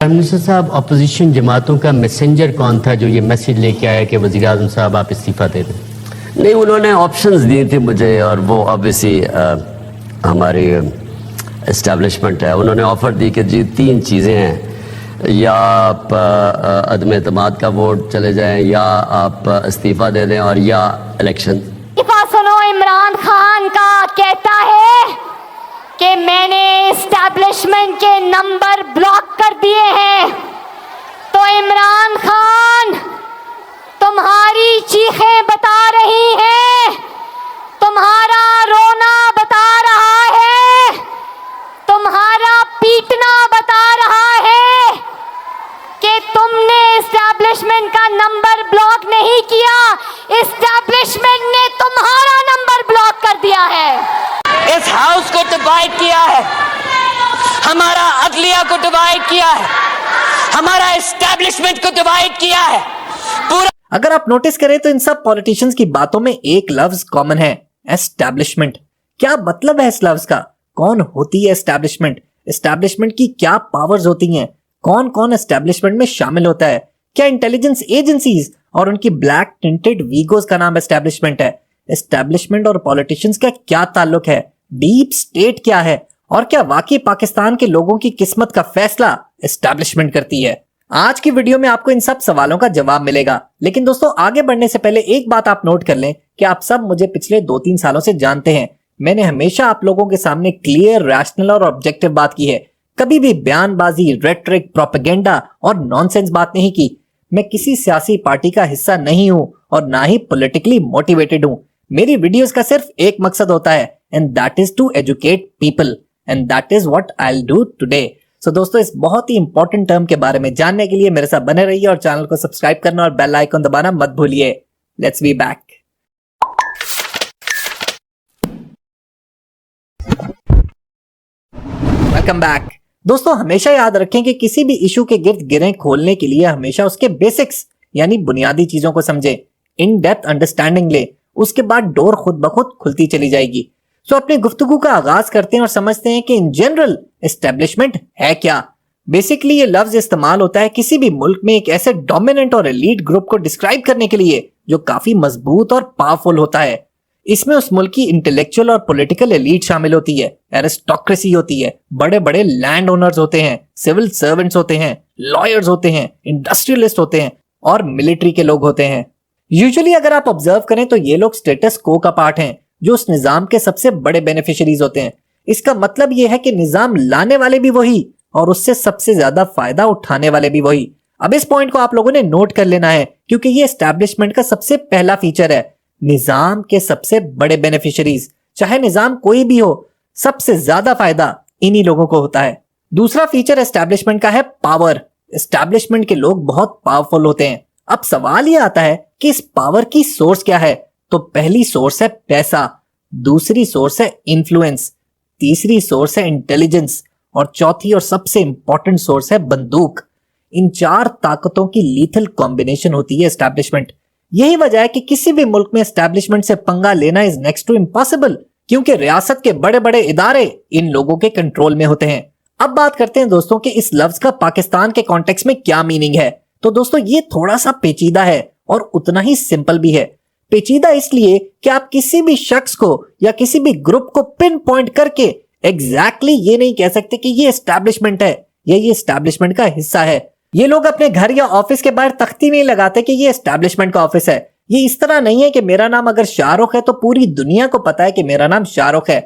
Prime minister साहब, opposition जमातों का मैसेंजर कौन था जो ये मैसेज लेके आया कि वज़ीर आज़म साहब आप इस्तीफ़ा दे दें? नहीं, उन्होंने ऑप्शंस दिए थे मुझे, और वो ऑब्वियसली हमारी इस्टेब्लिशमेंट है, उन्होंने ऑफ़र दी कि जी 3 चीज़ें हैं, या आप अदम एतमाद का वोट चले जाएं, या आप इस्तीफ़ा दे दें, और या इलेक्शन। सुनो, इमरान खान का कहता है कि मैंने एस्टैब्लिशमेंट के नंबर ब्लॉक कर दिए हैं। तो इमरान खान, तुम्हारी चीखें बता रही हैं, तुम्हारा रोना बता रहा है, तुम्हारा पीटना बता रहा है कि तुमने एस्टैब्लिशमेंट का नंबर ब्लॉक नहीं किया, एस्टैब्लिशमेंट ने तुम्हारा नंबर ब्लॉक कर दिया है। इस हाउस को डिवाइड किया है, हमारा अदलिया को डिवाइड किया है, हमारा एस्टैब्लिशमेंट को डिवाइड किया है पूरा। अगर आप नोटिस करें तो इन सब पॉलिटिशियंस की बातों में एक लफ्ज कॉमन है, एस्टैब्लिशमेंट। क्या मतलब है इस लफ्ज का? कौन होती है एस्टैब्लिशमेंट? एस्टैब्लिशमेंट की क्या पावर्स होती हैं? कौन कौन एस्टैब्लिशमेंट में शामिल होता है? क्या इंटेलिजेंस एजेंसीज और उनकी ब्लैक टिंटेड वीगोस का नाम एस्टैब्लिशमेंट है? एस्टैब्लिशमेंट और पॉलिटिशियंस का क्या ताल्लुक है? डीप स्टेट क्या है? और क्या वाकई पाकिस्तान के लोगों की किस्मत का फैसला एस्टैब्लिशमेंट करती है? आज की वीडियो में आपको इन सब सवालों का जवाब मिलेगा। लेकिन दोस्तों, आगे बढ़ने से पहले एक बात आप नोट कर लें कि आप सब मुझे पिछले 2-3 सालों से जानते हैं। मैंने हमेशा आप लोगों के सामने क्लियर, रैशनल और ऑब्जेक्टिव बात की है। कभी भी बयानबाजी, रेटरिक, प्रोपेगेंडा और नॉनसेंस बात नहीं की। मैं किसी सियासी पार्टी का हिस्सा नहीं हूं और ना ही पॉलिटिकली मोटिवेटेड हूं। मेरी वीडियोस का सिर्फ एक मकसद होता है, and that is to educate people, and that is what I will do today. So दोस्तों, इस बहुत ही इंपॉर्टेंट टर्म के बारे में जानने के लिए मेरे साथ बने रहिए और चैनल को सब्सक्राइब करना और बेल आइकन दबाना मत भूलिए। Let's be back. Welcome back. दोस्तों, हमेशा याद रखें कि किसी भी इशू के गिर्द गिरें खोलने के लिए हमेशा उसके बेसिक्स यानी बुनियादी चीजों को समझें, इन डेप्थ अंडरस्टैंडिंग ले, उसके बाद डोर खुद ब खुद खुलती चली जाएगी। सो अपनी गुफ्तगू का आगाज करते हैं और समझते हैं कि इन जनरल एस्टेब्लिशमेंट है क्या। बेसिकली ये लफ्ज इस्तेमाल होता है किसी भी मुल्क में एक ऐसे डोमिनेंट और एलीट ग्रुप को डिस्क्राइब करने के लिए जो काफी मजबूत और पावरफुल होता है। इसमें उस मुल्क की इंटेलेक्चुअल और पॉलिटिकल एलीट शामिल होती है, एरिस्टोक्रेसी होती है, बड़े बड़े लैंड ओनर्स होते हैं, सिविल सर्वेंट्स होते हैं, लॉयर्स होते हैं, इंडस्ट्रियलिस्ट होते हैं और मिलिट्री के लोग होते हैं। यूजुअली अगर आप ऑब्जर्व करें तो ये लोग स्टेटस को का पार्ट हैं, जो उस निजाम के सबसे बड़े बेनिफिशियरीज होते हैं। इसका मतलब यह है कि निजाम लाने वाले भी वही और उससे सबसे ज्यादा फायदा उठाने वाले भी वही। अब इस पॉइंट को आप लोगों ने नोट कर लेना है, क्योंकि ये एस्टैब्लिशमेंट का सबसे पहला फीचर है। निजाम के सबसे बड़े बेनिफिशियरीज, चाहे निजाम कोई भी हो, सबसे ज्यादा फायदा इन्हीं लोगों को होता है। दूसरा फीचर एस्टैब्लिशमेंट का है पावर। एस्टैब्लिशमेंट के लोग बहुत पावरफुल होते हैं। अब सवाल यह आता है कि इस पावर की सोर्स क्या है? तो पहली सोर्स है पैसा, दूसरी सोर्स है इन्फ्लुएंस, तीसरी सोर्स है इंटेलिजेंस और चौथी और सबसे इंपॉर्टेंट सोर्स है बंदूक। इन 4 ताकतों की लीथल कॉम्बिनेशन होती है एस्टैब्लिशमेंट। यही वजह है कि किसी भी मुल्क में एस्टैब्लिशमेंट से पंगा लेना इज नेक्स्ट टू इम्पॉसिबल, क्योंकि रियासत के बड़े बड़े इदारे इन लोगों के कंट्रोल में होते हैं। अब बात करते हैं दोस्तों कि इस लफ्ज का पाकिस्तान के कॉन्टेक्स्ट में क्या मीनिंग है। तो दोस्तों, ये थोड़ा सा पेचीदा है और उतना ही सिंपल भी है। पेचीदा इसलिए कि आप किसी भी शख्स को या किसी भी ग्रुप को पिन पॉइंट करके एग्जैक्टली ये नहीं कह सकते कि ये एस्टैब्लिशमेंट है या ये एस्टैब्लिशमेंट का हिस्सा है। ये लोग अपने घर या ऑफिस के बाहर तख्ती नहीं लगाते कि ये एस्टैब्लिशमेंट का ऑफिस है। ये इस तरह नहीं है कि मेरा नाम अगर शाहरुख है तो पूरी दुनिया को पता है कि मेरा नाम शाहरुख है।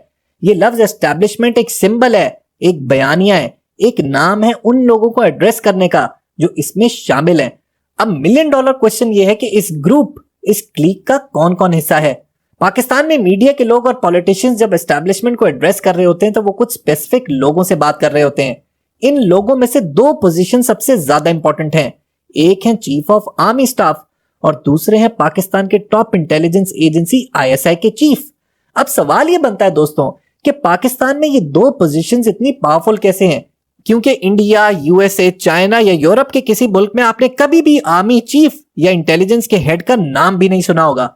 ये लफ्ज एस्टैब्लिशमेंट एक सिंबल है, एक बयानिया है, एक नाम है उन लोगों को एड्रेस करने का जो इसमें शामिल हैं। अब $1 मिलियन क्वेश्चन ये है कि इस ग्रुप, इस क्लीक का कौन कौन हिस्सा है। पाकिस्तान में मीडिया के लोग और पॉलिटिशियंस जब एस्टैब्लिशमेंट को एड्रेस कर रहे होते हैं तो वो कुछ स्पेसिफिक लोगों से बात कर रहे होते हैं। इन लोगों में से 2 पोजीशन सबसे ज्यादा इंपॉर्टेंट हैं। एक है चीफ ऑफ आर्मी स्टाफ और दूसरे हैं पाकिस्तान के टॉप इंटेलिजेंस एजेंसी ISI के चीफ। अब सवाल ये बनता है दोस्तों कि पाकिस्तान में ये 2 पोजीशंस इतनी पावरफुल कैसे हैं? क्योंकि इंडिया, USA, चाइना या यूरोप के किसी मुल्क में आपने कभी भी आर्मी चीफ या इंटेलिजेंस के हेड का नाम भी नहीं सुना होगा।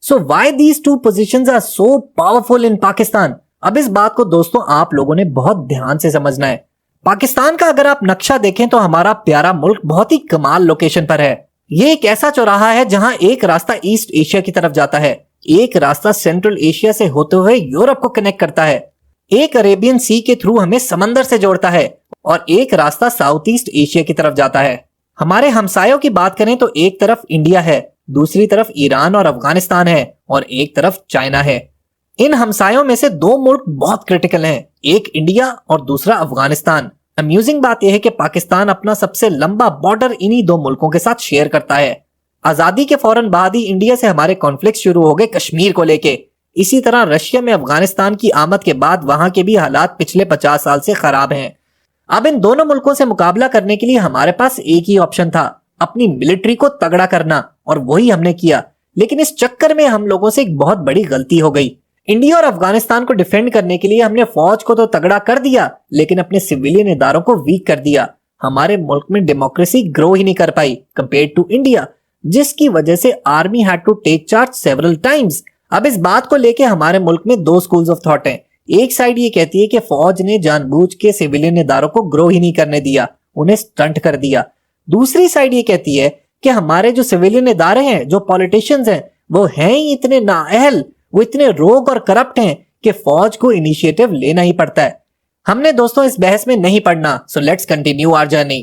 So why these 2 positions are so powerful in Pakistan? अब इस बात को दोस्तों आप लोगों ने बहुत ध्यान से समझना है। पाकिस्तान का अगर आप नक्शा देखें तो हमारा प्यारा मुल्क बहुत ही कमाल लोकेशन पर है। ये एक ऐसा चौराहा है जहां एक रास्ता ईस्ट एशिया की तरफ जाता है, एक रास्ता सेंट्रल एशिया से होते हुए यूरोप को कनेक्ट करता है, एक अरेबियन सी के थ्रू हमें समंदर से जोड़ता है और एक रास्ता साउथ ईस्ट एशिया की तरफ जाता है। हमारे हमसायों की बात करें तो एक तरफ इंडिया है, दूसरी तरफ ईरान और अफगानिस्तान है और एक तरफ चाइना है। इन हमसायों में से दो मुल्क बहुत क्रिटिकल हैं, एक इंडिया और दूसरा अफगानिस्तान। अम्यूजिंग बात यह है कि पाकिस्तान अपना सबसे लंबा बॉर्डर इन्हीं दो मुल्कों के साथ शेयर करता है। आजादी के फौरन बाद ही इंडिया से हमारे कॉन्फ्लिक्ट शुरू हो गए कश्मीर को लेके। इसी तरह रशिया में अफगानिस्तान की आमद के बाद वहां के भी हालात पिछले 50 साल से खराब हैं। अब इन दोनों मुल्कों से मुकाबला करने के लिए हमारे पास एक ही ऑप्शन था, अपनी मिलिट्री को तगड़ा करना, और वही हमने किया। लेकिन इस चक्कर में हम लोगों से एक बहुत बड़ी गलती हो गई। इंडिया और अफगानिस्तान को डिफेंड करने के लिए हमने फौज को तो तगड़ा कर दिया, लेकिन अपने सिविलियन इदारों को वीक कर दिया। हमारे मुल्क में डेमोक्रेसी ग्रो ही नहीं कर पाई कंपेयर टू इंडिया, जिसकी वजह से army had to take charge several times. अब इस बात को लेके हमारे मुल्क में दो स्कूल्स ऑफ थॉट हैं। एक साइड ये कहती है कि फौज ने जानबूझ के सिविलियन इदारों को ग्रो ही नहीं करने दिया, उन्हें स्टंट कर दिया। दूसरी साइड ये कहती है कि हमारे जो सिविलियन इदारे हैं, जो पॉलिटिशियंस हैं, वो हैं ही इतने नाअहल, वो इतने रोग और करप्ट हैं कि फौज को इनिशिएटिव लेना ही पड़ता है। हमने दोस्तों इस बहस में नहीं पड़ना, so let's continue our journey.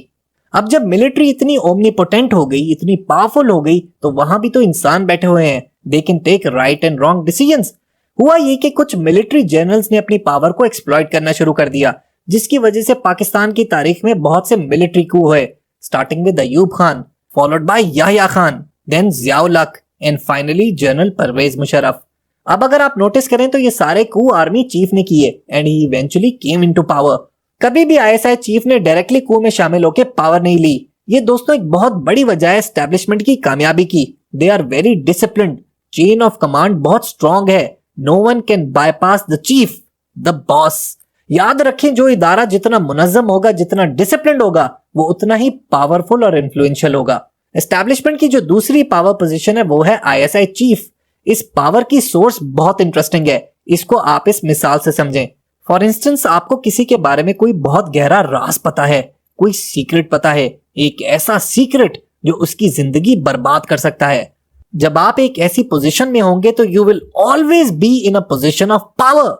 अब जब मिलिट्री इतनी ओमनीपोटेंट हो गई, इतनी पावरफुल हो गई, तो वहां भी तो इंसान बैठे हुए हैं, they can take right and wrong decisions. हुआ ये कि कुछ मिलिट्री जनरल्स ने अपनी पावर को एक्सप्लॉइट करना शुरू कर दिया, जिसकी वजह से पाकिस्तान की तारीख में बहुत से मिलिट्री कू हुए, starting with Ayub Khan, followed by Yahya Khan, then Zia-ul Haq and finally general Pervez Musharraf. अब अगर आप नोटिस करें तो ये सारे कू आर्मी चीफ ने किए and he eventually came into power. कभी भी आईएसआई चीफ ने डायरेक्टली कू में शामिल होकर पावर नहीं ली। ये दोस्तों एक बहुत बड़ी वजह है एस्टेब्लिशमेंट की कामयाबी की। They are very disciplined, chain of command बहुत स्ट्रॉन्ग है, no one can bypass the chief, the boss. याद रखें, जो इदारा जितना मुनज्जम होगा, जितना डिसिप्लिन्ड होगा, वो उतना ही पावरफुल और इन्फ्लुएंशियल होगा। एस्टेब्लिशमेंट की जो दूसरी पावर पोजीशन है वो है आईएसआई चीफ। इस पावर की सोर्स बहुत इंटरेस्टिंग है, इसको आप इस मिसाल से समझें। फॉर इंस्टेंस, आपको किसी के बारे में कोई बहुत गहरा राज पता है, कोई सीक्रेट पता है, एक ऐसा सीक्रेट जो उसकी जिंदगी बर्बाद कर सकता है। जब आप एक ऐसी पोजीशन में होंगे तो you will always be in a position of power.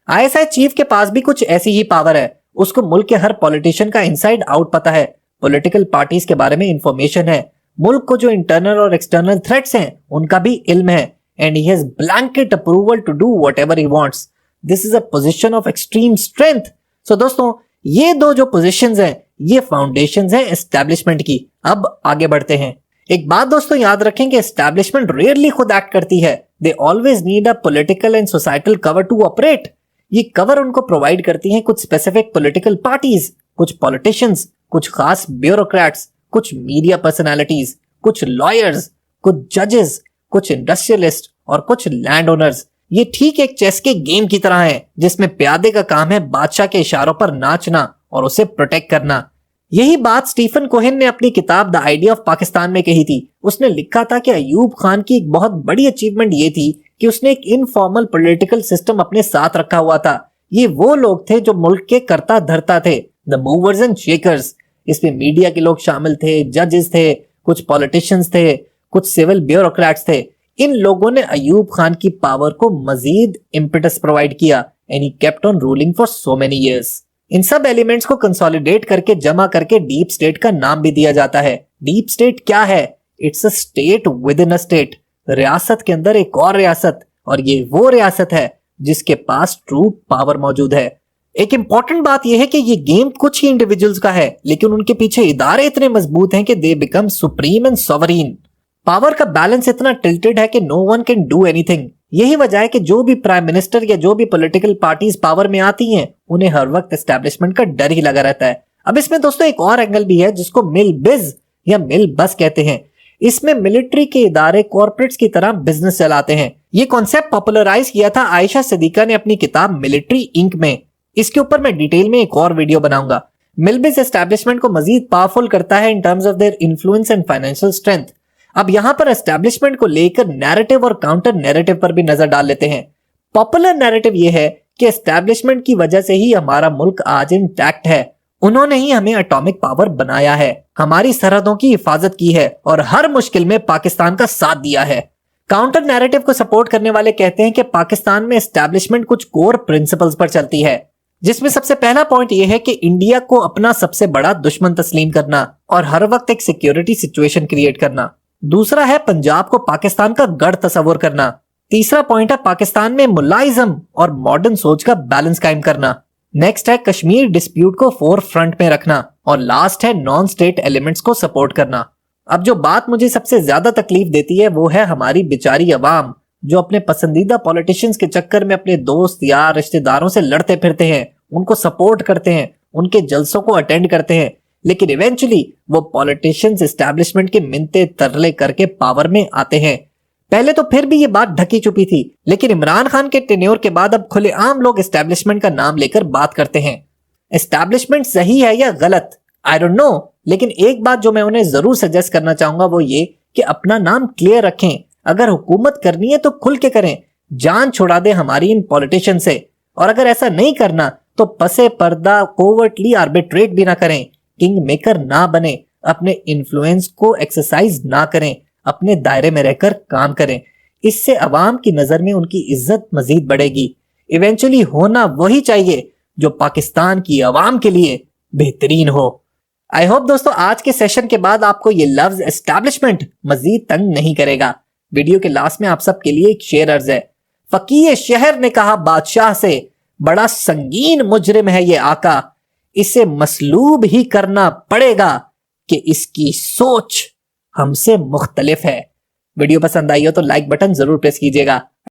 ISI chief के पास भी कुछ ऐसी ही पावर है। उसको मुल्क के हर पॉलिटिशियन का इनसाइड आउट पता है, पॉलिटिकल पार्टीज के बारे में इंफॉर्मेशन है, मुल्क को जो इंटरनल और एक्सटर्नल थ्रेट्स हैं उनका भी इल्म है, and he has blanket approval to do whatever he wants. This is a position of extreme strength. So दोस्तों, ये दो जो positions हैं, ये foundations हैं establishment की। अब आगे बढ़ते हैं। एक बात दोस्तों याद रखें कि establishment rarely खुद act करती है। They always need a political and societal cover to operate. ये cover उनको provide करती हैं कुछ specific political parties, कुछ politicians, कुछ खास bureaucrats, कुछ media personalities, कुछ lawyers, कुछ judges, कुछ इंडस्ट्रियलिस्ट और कुछ लैंड ओनर्स। ये ठीक एक चेस के गेम की तरह है, जिसमें प्यादे का काम है बादशाह के इशारों पर नाचना और उसे प्रोटेक्ट करना। यही बात स्टीफन कोहेन ने अपनी किताब द आइडिया ऑफ पाकिस्तान में कही थी। उसने लिखा था कि अयूब खान की एक बहुत बड़ी अचीवमेंट ये थी कि उसने एक इनफॉर्मल पॉलिटिकल सिस्टम अपने साथ रखा हुआ था। ये वो लोग थे जो मुल्क के कर्ता धर्ता थे, द मूवर्स एंड शेकर्स। इसमें मीडिया के लोग शामिल थे, जजेस थे, कुछ पॉलिटिशियंस थे, कुछ सिविल ब्यूरोक्रेट्स थे। इन लोगों ने अयूब खान की पावर को मजीद इम्पेटस प्रोवाइड किया and he kept on ruling for so many years. इन सब एलिमेंट्स को कंसोलिडेट करके जमा करके डीप स्टेट का नाम भी दिया जाता है। डीप स्टेट क्या है? It's a state with in a state, रियासत के अंदर एक और रियासत, और ये वो रियासत है जिसके पास ट्रू पावर मौजूद है। एक इंपॉर्टेंट बात यह है कि ये गेम कुछ ही इंडिविजुअल्स का है, लेकिन उनके पीछे इदारे इतने मजबूत हैं कि they become supreme and sovereign. Power का बैलेंस इतना टिल्टेड है कि no one can do anything. यही वजह है कि जो भी प्राइम मिनिस्टर या जो भी पॉलिटिकल पार्टीज पावर में आती हैं, उन्हें हर वक्त एस्टेब्लिशमेंट का डर ही लगा रहता है। अब इसमें दोस्तों एक और एंगल भी है जिसको मिल बिज या मिल बस कहते हैं। इसमें मिलिट्री के इदारे कॉर्पोरेट्स की तरह बिजनेस चलाते हैं। ये कॉन्सेप्ट पॉपुलराइज किया था आयशा सिद्दीका ने अपनी किताब मिलिट्री इंक में। इसके ऊपर मैं डिटेल में एक और वीडियो बनाऊंगा। मिलबिज एस्टेब्लिशमेंट को मजीद पावरफुल करता है in terms of their influence and financial strength. अब यहां पर एस्टेब्लिशमेंट को लेकर नैरेटिव और काउंटर नैरेटिव पर भी नजर डाल लेते हैं। पॉपुलर नैरेटिव यह है कि एस्टेब्लिशमेंट की वजह से ही हमारा मुल्क आज इंटैक्ट है, उन्होंने ही हमें एटॉमिक पावर बनाया है, हमारी सरहदों की हिफाजत की है और हर मुश्किल में पाकिस्तान का साथ दिया है। काउंटर नैरेटिव को सपोर्ट करने वाले कहते हैं कि पाकिस्तान में एस्टैब्लिशमेंट कुछ कोर प्रिंसिपल्स पर चलती है, जिसमें सबसे पहला पॉइंट यह है कि इंडिया को अपना सबसे बड़ा दुश्मन तस्लीम करना और हर वक्त एक सिक्योरिटी सिचुएशन क्रिएट करना। दूसरा है पंजाब को पाकिस्तान का गढ़ तस्वुर करना। तीसरा पॉइंट है पाकिस्तान में मुलाइज्म और मॉडर्न सोच का बैलेंस कायम करना। नेक्स्ट है कश्मीर डिस्प्यूट को फोर फ्रंट में रखना और लास्ट है नॉन स्टेट एलिमेंट्स को सपोर्ट करना। अब जो बात मुझे सबसे ज्यादा तकलीफ देती है वो है हमारी बेचारी अवाम, जो अपने पसंदीदा पॉलिटिशियंस के चक्कर में अपने दोस्त यार रिश्तेदारों से लड़ते फिरते हैं, उनको सपोर्ट करते हैं, उनके जलसों को अटेंड करते हैं, लेकिन इवेंचुअली वो पॉलिटिशियंस एस्टैब्लिशमेंट के मिन्नते तरले करके पावर में आते हैं। पहले तो फिर भी ये बात ढकी छुपी थी, लेकिन इमरान खान के टेन्योर के बाद अब खुलेआम लोग एस्टैब्लिशमेंट का नाम लेकर बात करते हैं। एस्टैब्लिशमेंट सही है या गलत आई डोंट नो, लेकिन एक बात जो मैं उन्हें जरूर सजेस्ट करना चाहूंगा वो ये कि अपना नाम क्लियर रखें। अगर हुकूमत करनी है तो खुल के करें, जान छुड़ा दे हमारी इन पॉलिटिशियन से। और अगर ऐसा नहीं करना तो पसे पर्दा कोवर्टली आर्बिट्रेट भी ना करें, किंग मेकर ना बने, अपने इन्फ्लुएंस को एक्सरसाइज ना करें, अपने दायरे में रहकर काम करें। इससे अवाम की नजर में उनकी इज्जत मजीद बढ़ेगी। इवेंचुअली होना वही चाहिए जो पाकिस्तान की अवाम के लिए बेहतरीन हो। आई होप दोस्तों आज के सेशन के बाद आपको ये लफ्ज एस्टैब्लिशमेंट मजीद तंग नहीं करेगा। वीडियो के लास्ट में आप सबके लिए एक शेर अर्ज है। फकीर शहर ने कहा बादशाह से, बड़ा संगीन मुजरिम है ये आका, इसे मसलूब ही करना पड़ेगा कि इसकी सोच हमसे मुख्तलिफ है। वीडियो पसंद आई हो तो लाइक बटन जरूर प्रेस कीजिएगा।